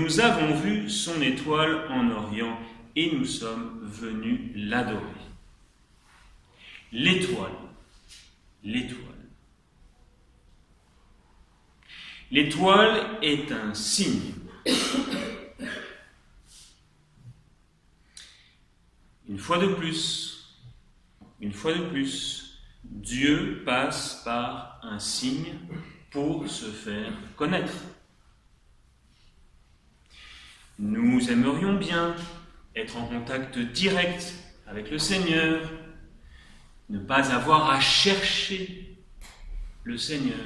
nous avons vu son étoile en Orient et nous sommes venus l'adorer. L'étoile. L'étoile. L'étoile est un signe. Une fois de plus, Dieu passe par un signe pour se faire connaître. Nous aimerions bien être en contact direct avec le Seigneur, ne pas avoir à chercher le Seigneur,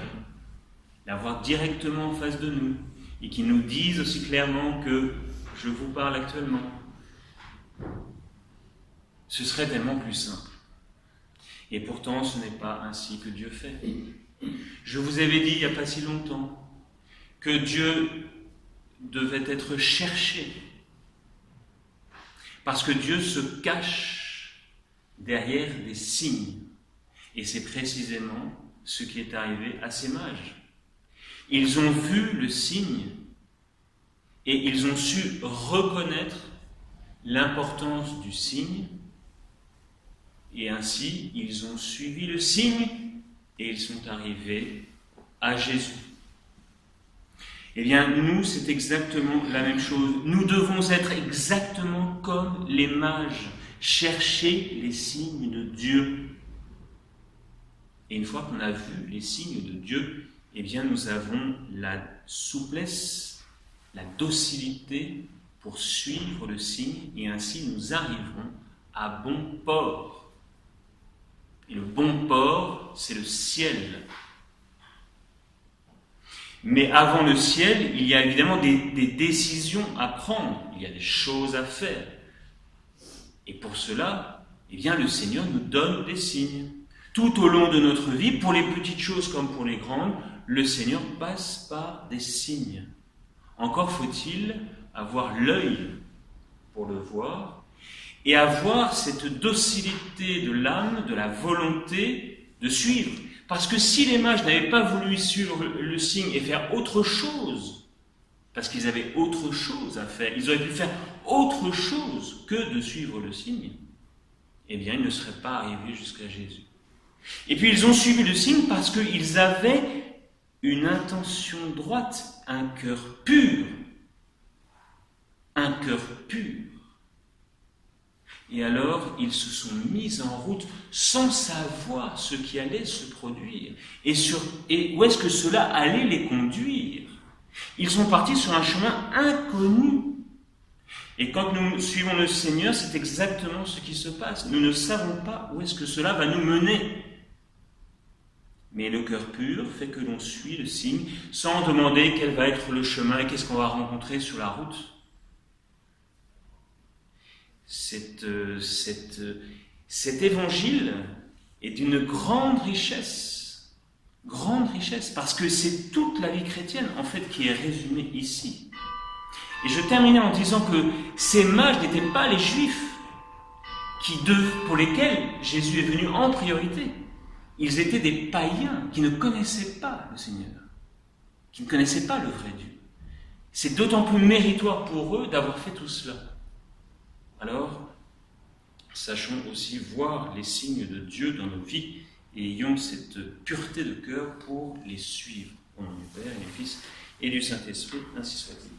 l'avoir directement en face de nous et qu'il nous dise aussi clairement que je vous parle actuellement. Ce serait tellement plus simple. Et pourtant, ce n'est pas ainsi que Dieu fait. Je vous avais dit il n'y a pas si longtemps que Dieu devait être cherché. Parce que Dieu se cache derrière des signes. Et c'est précisément ce qui est arrivé à ces mages. Ils ont vu le signe et ils ont su reconnaître l'importance du signe. Et ainsi, ils ont suivi le signe et ils sont arrivés à Jésus. Eh bien, nous, c'est exactement la même chose. Nous devons être exactement comme les mages, chercher les signes de Dieu. Et une fois qu'on a vu les signes de Dieu, eh bien, nous avons la souplesse, la docilité pour suivre le signe et ainsi nous arriverons à bon port. Et le bon port, c'est le ciel. Mais avant le ciel, il y a évidemment des décisions à prendre, il y a des choses à faire. Et pour cela, eh bien, le Seigneur nous donne des signes. Tout au long de notre vie, pour les petites choses comme pour les grandes, le Seigneur passe par des signes. Encore faut-il avoir l'œil pour le voir et avoir cette docilité de l'âme, de la volonté de suivre. Parce que si les mages n'avaient pas voulu suivre le signe et faire autre chose, parce qu'ils avaient autre chose à faire, ils auraient pu faire autre chose que de suivre le signe, eh bien ils ne seraient pas arrivés jusqu'à Jésus. Et puis ils ont suivi le signe parce qu'ils avaient une intention droite, un cœur pur. Un cœur pur. Et alors, ils se sont mis en route sans savoir ce qui allait se produire et où est-ce que cela allait les conduire. Ils sont partis sur un chemin inconnu. Et quand nous suivons le Seigneur, c'est exactement ce qui se passe. Nous ne savons pas où est-ce que cela va nous mener. Mais le cœur pur fait que l'on suit le signe sans demander quel va être le chemin et qu'est-ce qu'on va rencontrer sur la route. Cet évangile est d'une grande richesse, parce que c'est toute la vie chrétienne, en fait, qui est résumée ici. Et je terminais en disant que ces mages n'étaient pas les Juifs pour lesquels Jésus est venu en priorité. Ils étaient des païens qui ne connaissaient pas le Seigneur, qui ne connaissaient pas le vrai Dieu. C'est d'autant plus méritoire pour eux d'avoir fait tout cela. Alors, sachons aussi voir les signes de Dieu dans nos vies et ayons cette pureté de cœur pour les suivre. Au nom du Père et du Fils et du Saint-Esprit, ainsi soit-il.